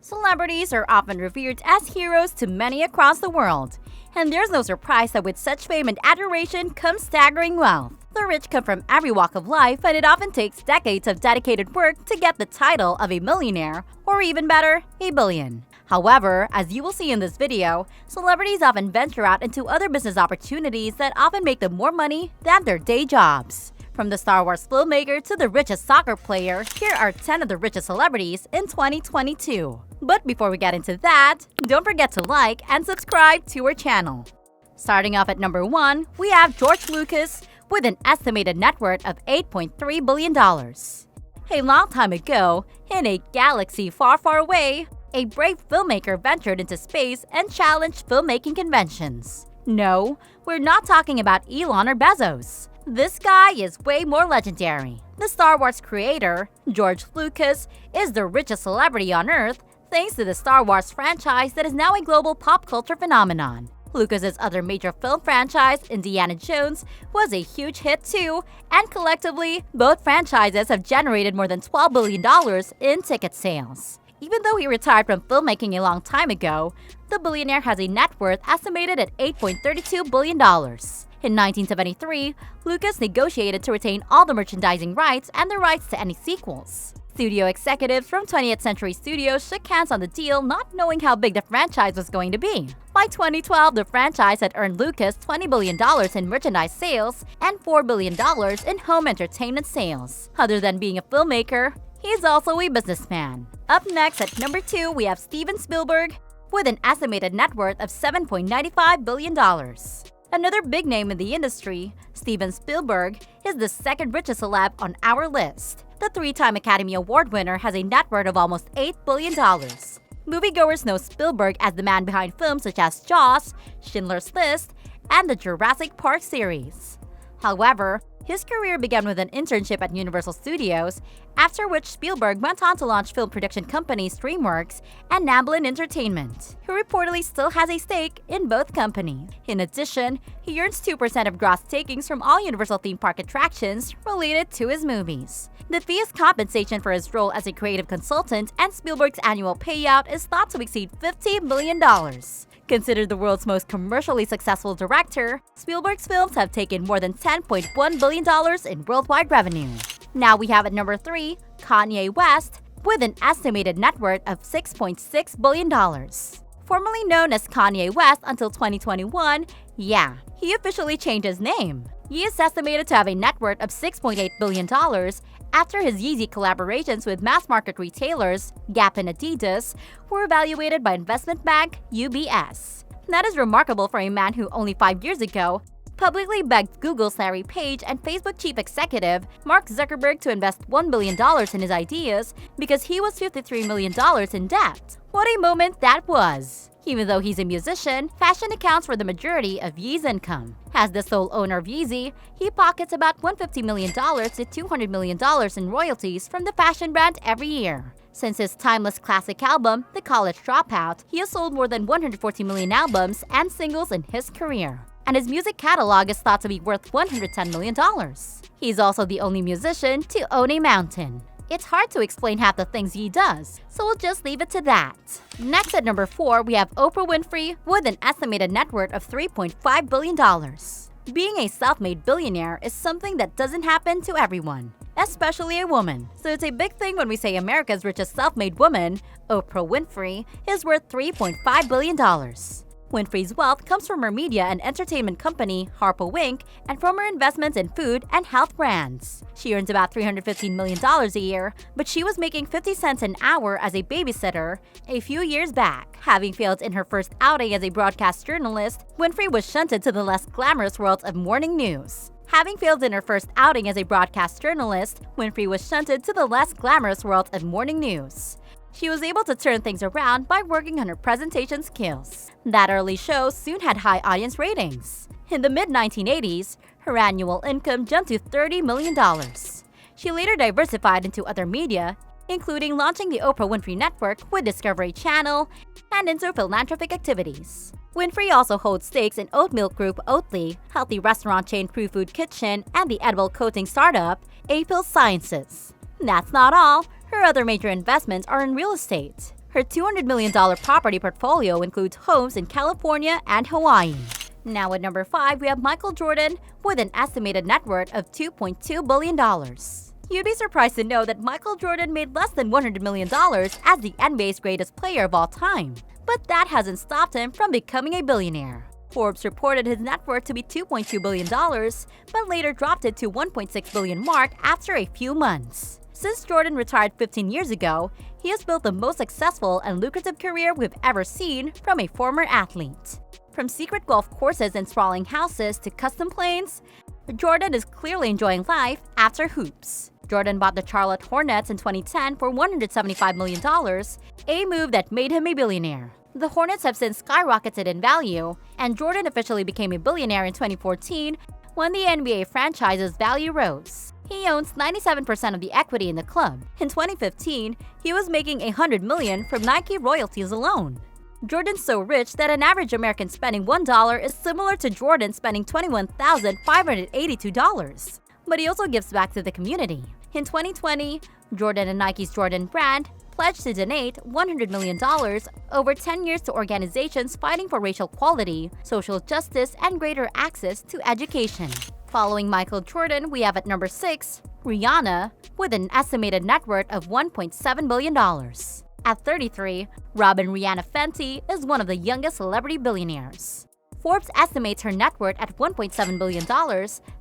Celebrities are often revered as heroes to many across the world. And there's no surprise that with such fame and adoration comes staggering wealth. The rich come from every walk of life, and it often takes decades of dedicated work to get the title of a millionaire, or even better, a billion. However, as you will see in this video, celebrities often venture out into other business opportunities that often make them more money than their day jobs. From the Star Wars filmmaker to the richest soccer player, here are 10 of the richest celebrities in 2022. But before we get into that, don't forget to like and subscribe to our channel. Starting off at number 1, we have George Lucas with an estimated net worth of $8.3 billion. A long time ago, in a galaxy far, far away, a brave filmmaker ventured into space and challenged filmmaking conventions. No, we're not talking about Elon or Bezos. This guy is way more legendary. The Star Wars creator, George Lucas, is the richest celebrity on Earth thanks to the Star Wars franchise that is now a global pop culture phenomenon. Lucas's other major film franchise, Indiana Jones, was a huge hit too, and collectively, both franchises have generated more than $12 billion in ticket sales. Even though he retired from filmmaking a long time ago, the billionaire has a net worth estimated at $8.32 billion. In 1973, Lucas negotiated to retain all the merchandising rights and the rights to any sequels. Studio executives from 20th Century Studios shook hands on the deal, not knowing how big the franchise was going to be. By 2012, the franchise had earned Lucas $20 billion in merchandise sales and $4 billion in home entertainment sales. Other than being a filmmaker, he's also a businessman. Up next at number 2, we have Steven Spielberg with an estimated net worth of $7.95 billion. Another big name in the industry, Steven Spielberg is the second richest celeb on our list. The 3-time Academy Award winner has a net worth of almost $8 billion. Moviegoers know Spielberg as the man behind films such as Jaws, Schindler's List, and the Jurassic Park series. However, his career began with an internship at Universal Studios, after which Spielberg went on to launch film production companies DreamWorks and Amblin Entertainment, who reportedly still has a stake in both companies. In addition, he earns 2% of gross takings from all Universal theme park attractions related to his movies. The fee is compensation for his role as a creative consultant, and Spielberg's annual payout is thought to exceed $50 million. Considered the world's most commercially successful director, Spielberg's films have taken more than $10.1 billion in worldwide revenue. Now we have at number 3, Kanye West, with an estimated net worth of $6.6 billion. Formerly known as Kanye West until 2021, yeah, he officially changed his name. He is estimated to have a net worth of $6.8 billion after his Yeezy collaborations with mass-market retailers Gap and Adidas were evaluated by investment bank UBS. That is remarkable for a man who only 5 years ago publicly begged Google's Larry Page and Facebook chief executive Mark Zuckerberg to invest $1 billion in his ideas because he was $53 million in debt. What a moment that was! Even though he's a musician, fashion accounts for the majority of Yeezy's income. As the sole owner of Yeezy, he pockets about $150 million to $200 million in royalties from the fashion brand every year. Since his timeless classic album, The College Dropout, he has sold more than 140 million albums and singles in his career. And his music catalog is thought to be worth $110 million. He's also the only musician to own a mountain. It's hard to explain half the things he does, so we'll just leave it to that. Next at number 4, we have Oprah Winfrey with an estimated net worth of $3.5 billion. Being a self-made billionaire is something that doesn't happen to everyone, especially a woman. So it's a big thing when we say America's richest self-made woman, Oprah Winfrey, is worth $3.5 billion. Winfrey's wealth comes from her media and entertainment company, Harpo Inc., and from her investments in food and health brands. She earns about $315 million a year, but she was making 50 cents an hour as a babysitter a few years back. Having failed in her first outing as a broadcast journalist, Winfrey was shunted to the less glamorous world of morning news. Having failed in her first outing as a broadcast journalist, Winfrey was shunted to the less glamorous world of morning news. She was able to turn things around by working on her presentation skills. That early show soon had high audience ratings. In the mid-1980s, her annual income jumped to $30 million. She later diversified into other media, including launching the Oprah Winfrey Network with Discovery Channel and into philanthropic activities. Winfrey also holds stakes in oat milk group Oatly, healthy restaurant chain True Food Kitchen, and the edible coating startup Apil Sciences. That's not all. Her other major investments are in real estate. Her $200 million property portfolio includes homes in California and Hawaii. Now at number 5, we have Michael Jordan with an estimated net worth of $2.2 billion. You'd be surprised to know that Michael Jordan made less than $100 million as the NBA's greatest player of all time. But that hasn't stopped him from becoming a billionaire. Forbes reported his net worth to be $2.2 billion, but later dropped it to $1.6 billion mark after a few months. Since Jordan retired 15 years ago, he has built the most successful and lucrative career we've ever seen from a former athlete. From secret golf courses and sprawling houses to custom planes, Jordan is clearly enjoying life after hoops. Jordan bought the Charlotte Hornets in 2010 for $175 million, a move that made him a billionaire. The Hornets have since skyrocketed in value, and Jordan officially became a billionaire in 2014 when the NBA franchise's value rose. He owns 97% of the equity in the club. In 2015, he was making $100 million from Nike royalties alone. Jordan's so rich that an average American spending $1 is similar to Jordan spending $21,582. But he also gives back to the community. In 2020, Jordan and Nike's Jordan brand pledged to donate $100 million over 10 years to organizations fighting for racial equality, social justice, and greater access to education. Following Michael Jordan, we have at number 6, Rihanna, with an estimated net worth of $1.7 billion. At 33, Robin Rihanna Fenty is one of the youngest celebrity billionaires. Forbes estimates her net worth at $1.7 billion,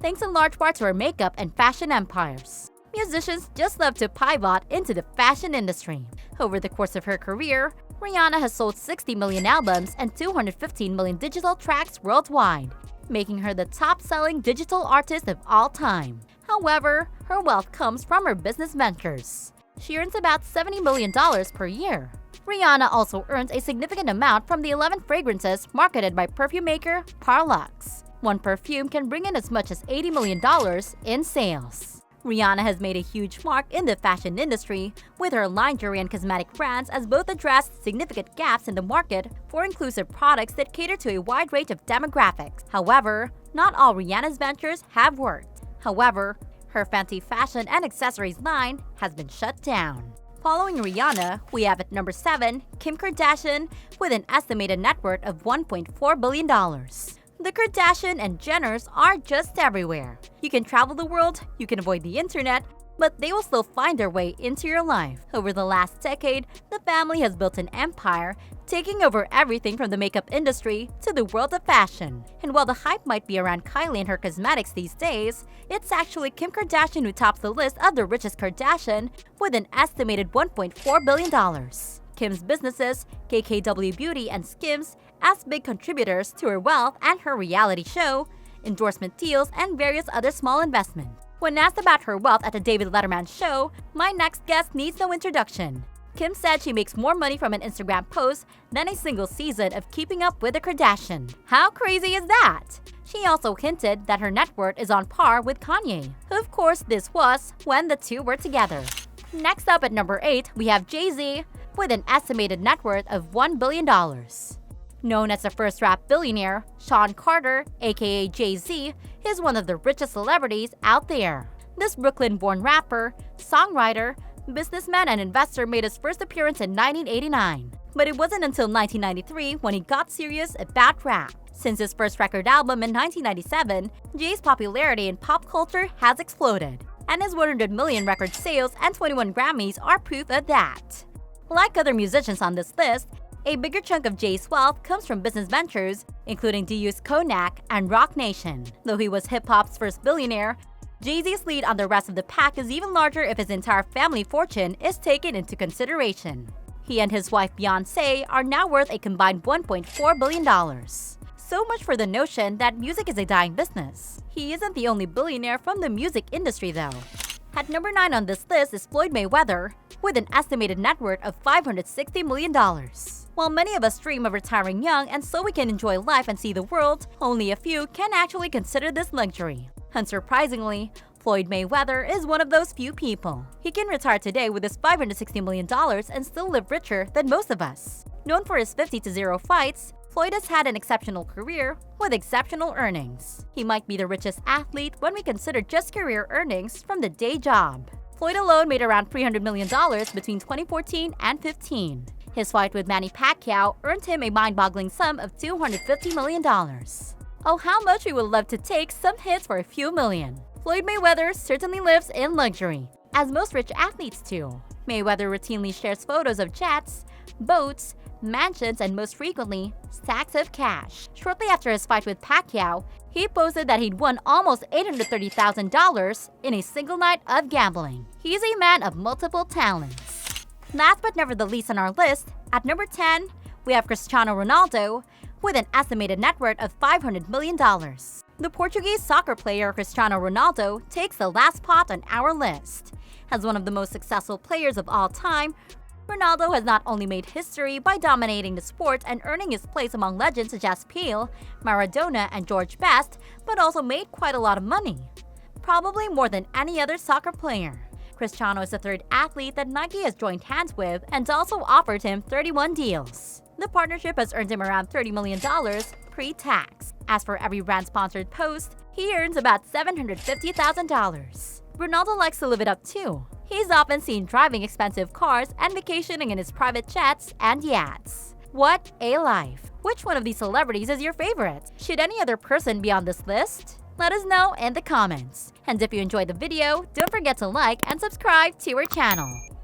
thanks in large part to her makeup and fashion empires. Musicians just love to pivot into the fashion industry. Over the course of her career, Rihanna has sold 60 million albums and 215 million digital tracks worldwide, making her the top-selling digital artist of all time. However, her wealth comes from her business ventures. She earns about $70 million per year. Rihanna also earns a significant amount from the 11 fragrances marketed by perfume maker Parlux. One perfume can bring in as much as $80 million in sales. Rihanna has made a huge mark in the fashion industry, with her lingerie and cosmetic brands as both address significant gaps in the market for inclusive products that cater to a wide range of demographics. However, not all Rihanna's ventures have worked. However, her Fenty fashion and accessories line has been shut down. Following Rihanna, we have at number 7, Kim Kardashian, with an estimated net worth of $1.4 billion. The Kardashian and Jenners are just everywhere. You can travel the world, you can avoid the internet, but they will still find their way into your life. Over the last decade, the family has built an empire, taking over everything from the makeup industry to the world of fashion. And while the hype might be around Kylie and her cosmetics these days, it's actually Kim Kardashian who tops the list of the richest Kardashian with an estimated $1.4 billion. Kim's businesses, KKW Beauty and Skims, as big contributors to her wealth and her reality show, endorsement deals, and various other small investments. When asked about her wealth at the David Letterman show, my next guest needs no introduction. Kim said she makes more money from an Instagram post than a single season of Keeping Up with the Kardashians. How crazy is that? She also hinted that her net worth is on par with Kanye. Of course, this was when the two were together. Next up at number 8, we have Jay-Z, with an estimated net worth of $1 billion. Known as the first rap billionaire, Sean Carter, aka Jay-Z, is one of the richest celebrities out there. This Brooklyn-born rapper, songwriter, businessman, and investor made his first appearance in 1989. But it wasn't until 1993 when he got serious about rap. Since his first record album in 1997, Jay's popularity in pop culture has exploded, and his 100 million record sales and 21 Grammys are proof of that. Like other musicians on this list, a bigger chunk of Jay's wealth comes from business ventures, including Deus Konak and Roc Nation. Though he was hip-hop's first billionaire, Jay-Z's lead on the rest of the pack is even larger if his entire family fortune is taken into consideration. He and his wife Beyoncé are now worth a combined $1.4 billion. So much for the notion that music is a dying business. He isn't the only billionaire from the music industry though. At number 9 on this list is Floyd Mayweather, with an estimated net worth of $560 million. While many of us dream of retiring young and so we can enjoy life and see the world, only a few can actually consider this luxury. Unsurprisingly, Floyd Mayweather is one of those few people. He can retire today with his $560 million and still live richer than most of us. Known for his 50-0 fights, Floyd has had an exceptional career with exceptional earnings. He might be the richest athlete when we consider just career earnings from the day job. Floyd alone made around $300 million between 2014 and 2015. His fight with Manny Pacquiao earned him a mind-boggling sum of $250 million. Oh, how much we would love to take some hits for a few million. Floyd Mayweather certainly lives in luxury, as most rich athletes do. Mayweather routinely shares photos of jets, boats, mansions, and most frequently, stacks of cash. Shortly after his fight with Pacquiao, he posted that he'd won almost $830,000 in a single night of gambling. He's a man of multiple talents. Last but never the least on our list, at number 10, we have Cristiano Ronaldo with an estimated net worth of $500 million. The Portuguese soccer player Cristiano Ronaldo takes the last spot on our list. As one of the most successful players of all time, Ronaldo has not only made history by dominating the sport and earning his place among legends such as Pelé, Maradona, and George Best, but also made quite a lot of money. Probably more than any other soccer player. Cristiano is the third athlete that Nike has joined hands with and also offered him 31 deals. The partnership has earned him around $30 million pre-tax. As for every brand-sponsored post, he earns about $750,000. Ronaldo likes to live it up too. He's often seen driving expensive cars and vacationing in his private jets and yachts. What a life! Which one of these celebrities is your favorite? Should any other person be on this list? Let us know in the comments. And if you enjoyed the video, don't forget to like and subscribe to our channel.